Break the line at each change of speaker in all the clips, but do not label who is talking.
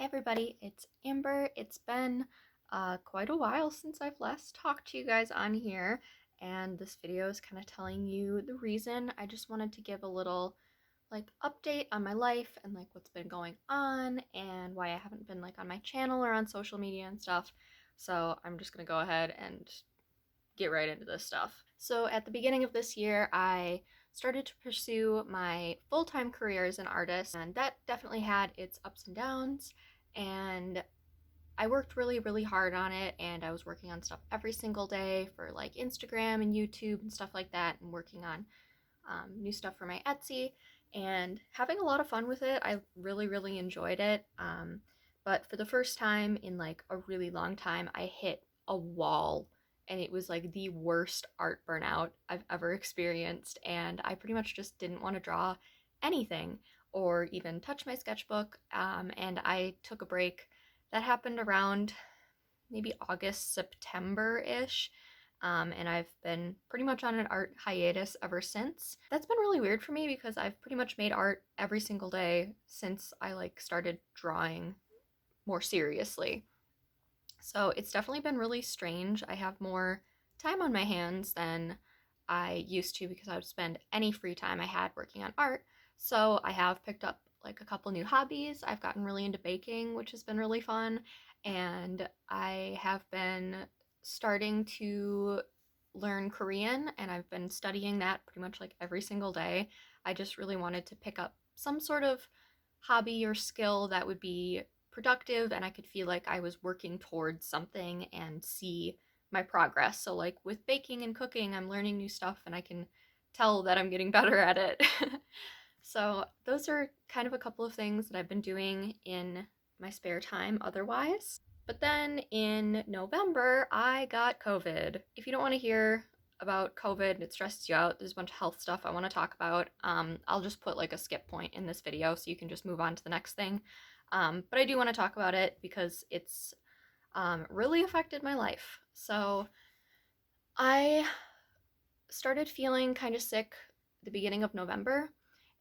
Hi everybody, it's Amber. It's been quite a while since I've last talked to you guys on here, and this video is kind of telling you the reason. I just wanted to give a little update on my life and what's been going on and why I haven't been on my channel or on social media and stuff. So I'm just gonna go ahead and get right into this stuff. So at the beginning of this year, I started to pursue my full-time career as an artist, and that definitely had its ups and downs. And I worked really, really hard on it, and I was working on stuff every single day for Instagram and YouTube and stuff like that, and working on new stuff for my Etsy and having a lot of fun with it. I really, really enjoyed it. But for the first time in a really long time, I hit a wall, and it was the worst art burnout I've ever experienced. And I pretty much just didn't want to draw anything or even touch my sketchbook. And I took a break. That happened around maybe August, September ish. And I've been pretty much on an art hiatus ever since. That's been really weird for me because I've pretty much made art every single day since I started drawing more seriously. So it's definitely been really strange. I have more time on my hands than I used to because I would spend any free time I had working on art. So I have picked up a couple new hobbies. I've gotten really into baking, which has been really fun, and I have been starting to learn Korean, and I've been studying that pretty much every single day. I just really wanted to pick up some sort of hobby or skill that would be productive and I could feel like I was working towards something and see my progress. So with baking and cooking, I'm learning new stuff and I can tell that I'm getting better at it. So those are kind of a couple of things that I've been doing in my spare time otherwise. But then in November, I got COVID. If you don't want to hear about COVID and it stresses you out, there's a bunch of health stuff I want to talk about. I'll just put a skip point in this video so you can just move on to the next thing. But I do want to talk about it because it's really affected my life. So I started feeling kind of sick at the beginning of November,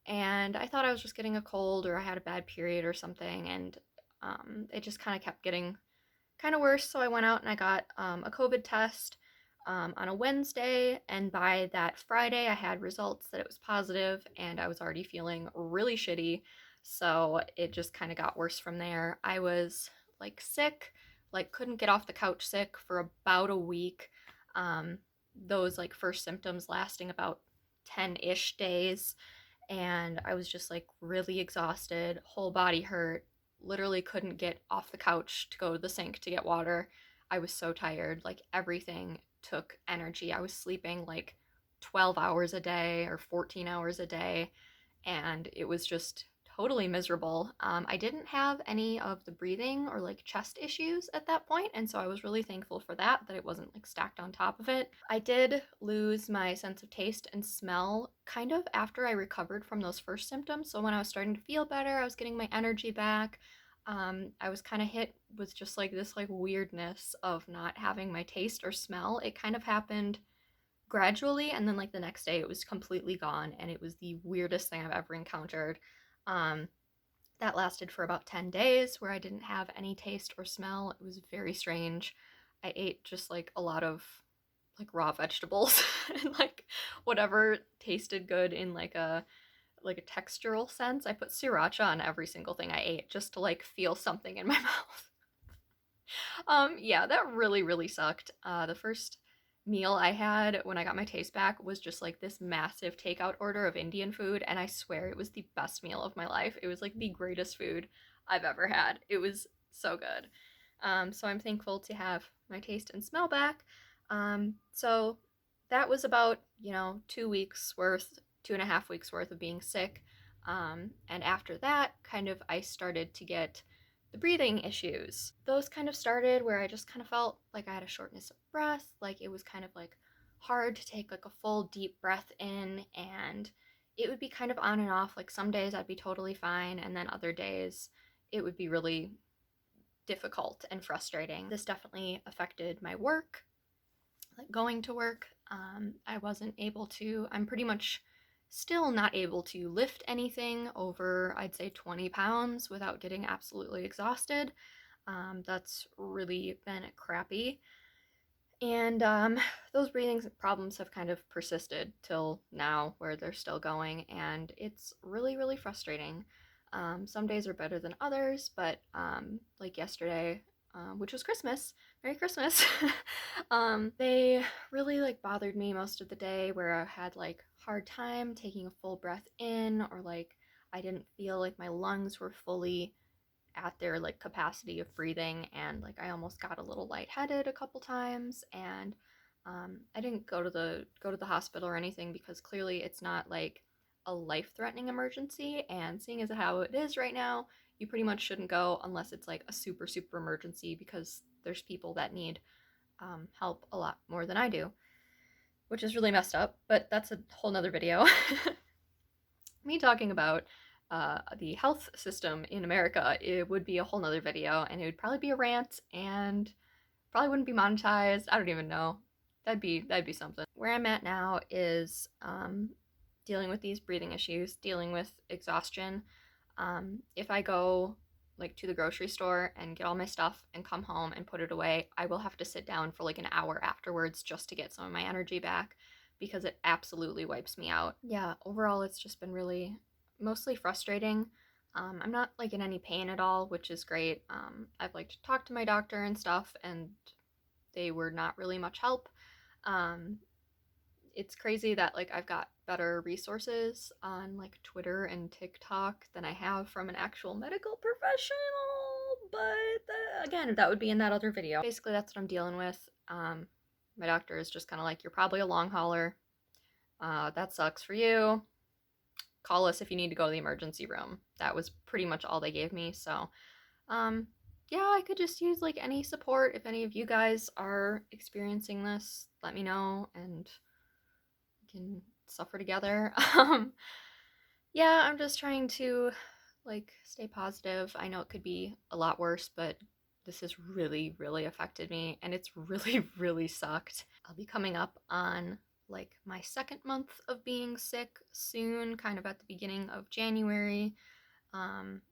and I thought I was just getting a cold or I had a bad period or something, and it just kind of kept getting kind of worse. So I went out and I got a COVID test on a Wednesday, and by that Friday, I had results that it was positive, and I was already feeling really shitty. So it just kind of got worse from there. I was sick, couldn't get off the couch sick for about a week. Um, those first symptoms lasting about 10-ish days, and I was just really exhausted, whole body hurt, literally couldn't get off the couch to go to the sink to get water. I was so tired, everything took energy. I was sleeping 12 hours a day or 14 hours a day, and it was just totally miserable. I didn't have any of the breathing or chest issues at that point, and so I was really thankful for that it wasn't stacked on top of it. I did lose my sense of taste and smell kind of after I recovered from those first symptoms. So when I was starting to feel better, I was getting my energy back. I was kind of hit with just this weirdness of not having my taste or smell. It kind of happened gradually, and then the next day it was completely gone, and it was the weirdest thing I've ever encountered. um, that lasted for about 10 days where I didn't have any taste or smell. It was very strange. I ate just a lot of raw vegetables and whatever tasted good in a textural sense. I put sriracha on every single thing I ate just to feel something in my mouth. Yeah, that really, really sucked. The first meal I had when I got my taste back was just this massive takeout order of Indian food, and I swear it was the best meal of my life. It was the greatest food I've ever had. It was so good. So I'm thankful to have my taste and smell back. So that was about, 2 weeks worth, 2.5 weeks worth of being sick. And after that, kind of, I started to get the breathing issues. Those kind of started where I just kind of felt like I had a shortness of breath, it was kind of hard to take a full deep breath in, and it would be kind of on and off. Some days I'd be totally fine, and then other days it would be really difficult and frustrating. This definitely affected my work, going to work. I wasn't able to, I'm pretty much Still not able to lift anything over, I'd say, 20 pounds without getting absolutely exhausted. That's really been crappy. And those breathing problems have kind of persisted till now, where they're still going, and it's really, really frustrating. Some days are better than others, but like yesterday, which was Christmas, Merry Christmas, they really like bothered me most of the day, where I had like hard time taking a full breath in, or like I didn't feel like my lungs were fully at their like capacity of breathing, and like I almost got a little lightheaded a couple times. And I didn't go to the hospital or anything, because clearly it's not like a life-threatening emergency, and seeing as how it is right now, you pretty much shouldn't go unless it's like a super super emergency, because there's people that need help a lot more than I do, which is really messed up, but that's a whole nother video. Me talking about the health system in America, it would be a whole nother video, and it would probably be a rant, and probably wouldn't be monetized. I don't even know. That'd be something. Where I'm at now is dealing with these breathing issues, dealing with exhaustion. If I go like to the grocery store and get all my stuff and come home and put it away, I will have to sit down for like an hour afterwards just to get some of my energy back, because it absolutely wipes me out. Yeah, overall it's just been really mostly frustrating. I'm not like in any pain at all, which is great. I've like talked to my doctor and stuff, and they were not really much help. Um, it's crazy that like I've got better resources on like Twitter and TikTok than I have from an actual medical professional, but again, that would be in that other video. Basically, that's what I'm dealing with. My doctor is just kind of like, you're probably a long hauler. That sucks for you. Call us if you need to go to the emergency room. That was pretty much all they gave me. So, yeah, I could just use like any support. If any of you guys are experiencing this, let me know, and can suffer together. Yeah, I'm just trying to like stay positive. I know it could be a lot worse, but this has really, really affected me, and it's really, really sucked. I'll be coming up on like my second month of being sick soon, kind of at the beginning of January. Um,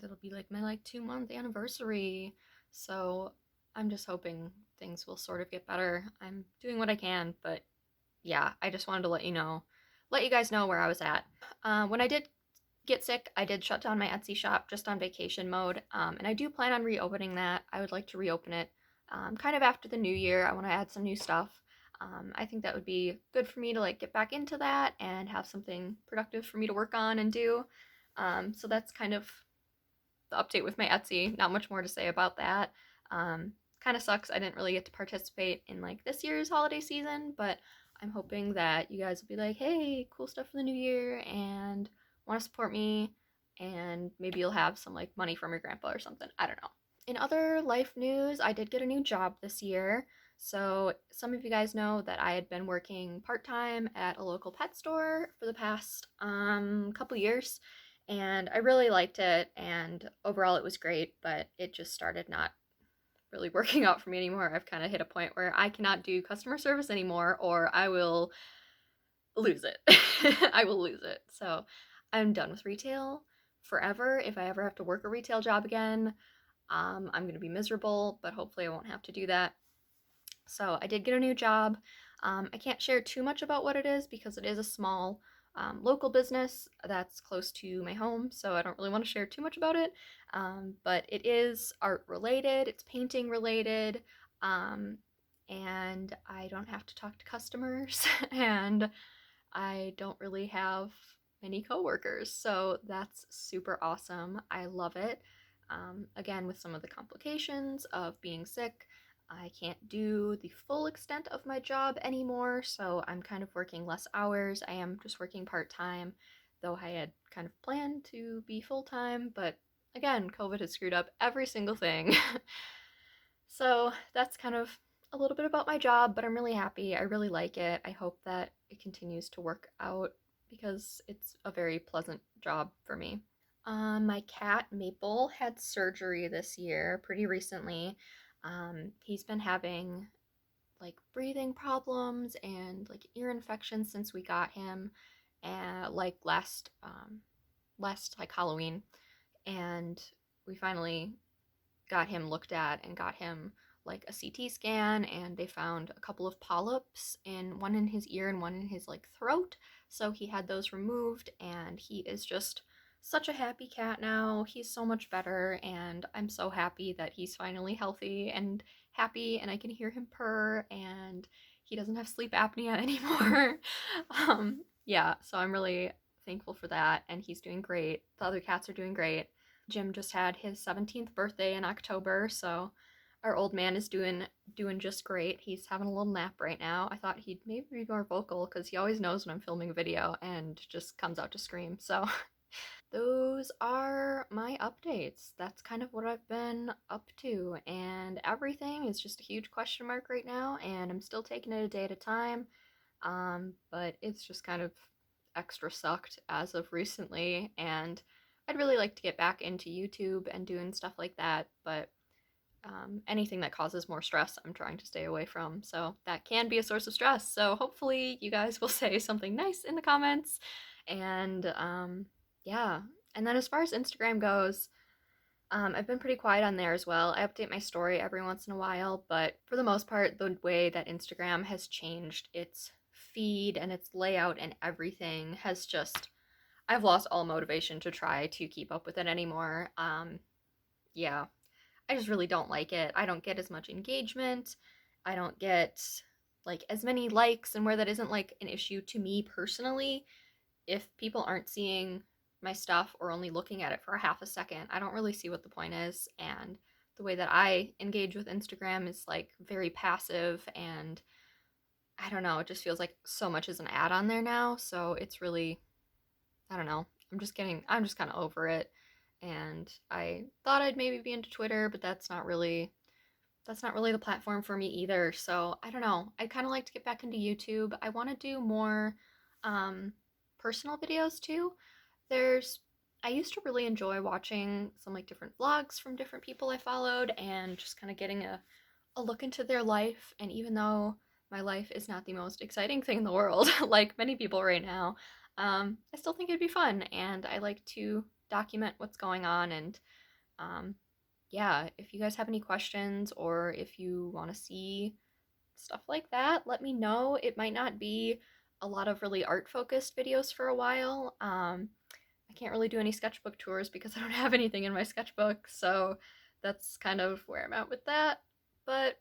that'll be like my like 2-month anniversary. So I'm just hoping things will sort of get better. I'm doing what I can, but yeah, I just wanted to let you guys know where I was at. When I did get sick, I did shut down my Etsy shop just on vacation mode, and I do plan on reopening that. I would like to reopen it kind of after the new year. I want to add some new stuff. I think that would be good for me to like get back into that and have something productive for me to work on and do. So that's kind of the update with my Etsy. Not much more to say about that. Kind of sucks I didn't really get to participate in like this year's holiday season, but I'm hoping that you guys will be like, hey, cool stuff for the new year, and want to support me, and maybe you'll have some like money from your grandpa or something. I don't know. In other life news, I did get a new job this year. So some of you guys know that I had been working part-time at a local pet store for the past couple years, and I really liked it, and overall it was great, but it just started not really working out for me anymore. I've kind of hit a point where I cannot do customer service anymore, or I will lose it. I will lose it. So I'm done with retail forever. If I ever have to work a retail job again, I'm going to be miserable, but hopefully I won't have to do that. So I did get a new job. I can't share too much about what it is, because it is a small local business that's close to my home, so I don't really want to share too much about it. But it is art related, it's painting related, and I don't have to talk to customers, and I don't really have many coworkers, so that's super awesome. I love it. Again, with some of the complications of being sick, I can't do the full extent of my job anymore, so I'm kind of working less hours. I am just working part-time, though I had kind of planned to be full-time, but again, COVID has screwed up every single thing. So that's kind of a little bit about my job, but I'm really happy. I really like it. I hope that it continues to work out, because it's a very pleasant job for me. My cat Maple had surgery this year, pretty recently. He's been having like breathing problems and like ear infections since we got him, and like last like Halloween, and we finally got him looked at and got him like a CT scan, and they found a couple of polyps in one in his ear and one in his like throat. So he had those removed, and he is just such a happy cat now. He's so much better, and I'm so happy that he's finally healthy and happy, and I can hear him purr, and he doesn't have sleep apnea anymore. Yeah, so I'm really thankful for that, and he's doing great. The other cats are doing great. Jim just had his 17th birthday in October, so our old man is doing just great. He's having a little nap right now. I thought he'd maybe be more vocal because he always knows when I'm filming a video and just comes out to scream. So those are my updates. That's kind of what I've been up to, and everything is just a huge question mark right now, and I'm still taking it a day at a time. But it's just kind of extra sucked as of recently, and I'd really like to get back into YouTube and doing stuff like that, but anything that causes more stress, I'm trying to stay away from. So that can be a source of stress. So hopefully, you guys will say something nice in the comments. And yeah. And then as far as Instagram goes, I've been pretty quiet on there as well. I update my story every once in a while, but for the most part, the way that Instagram has changed its feed and its layout and everything has just, I've lost all motivation to try to keep up with it anymore. Yeah, I just really don't like it. I don't get as much engagement. I don't get like as many likes, and where that isn't like an issue to me personally, if people aren't seeing my stuff or only looking at it for a half a second, I don't really see what the point is. And the way that I engage with Instagram is like very passive, and I don't know, it just feels like so much is an ad on there now. So it's really, I don't know. I'm just kind of over it. And I thought I'd maybe be into Twitter, but that's not really the platform for me either. So I don't know. I kind of like to get back into YouTube. I want to do more um, personal videos too. There's I used to really enjoy watching some like different vlogs from different people I followed and just kind of getting a look into their life. And even though my life is not the most exciting thing in the world, like many people right now, I still think it'd be fun. And I like to document what's going on. And um, yeah, if you guys have any questions or if you want to see stuff like that, let me know. It might not be a lot of really art focused videos for a while. I can't really do any sketchbook tours because I don't have anything in my sketchbook, so that's kind of where I'm at with that. But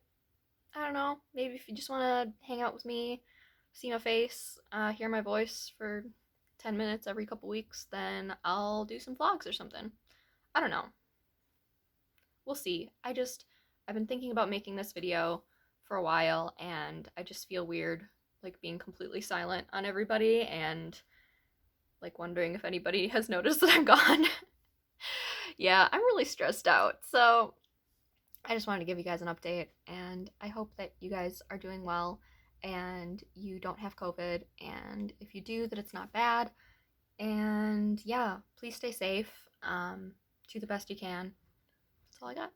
I don't know, maybe if you just want to hang out with me, see my face, hear my voice for 10 minutes every couple weeks, then I'll do some vlogs or something. I don't know. We'll see. I've been thinking about making this video for a while, and I just feel weird like being completely silent on everybody and like wondering if anybody has noticed that I'm gone. Yeah, I'm really stressed out. So I just wanted to give you guys an update, and I hope that you guys are doing well and you don't have COVID, and if you do, that it's not bad. And yeah, please stay safe. Do the best you can. That's all I got.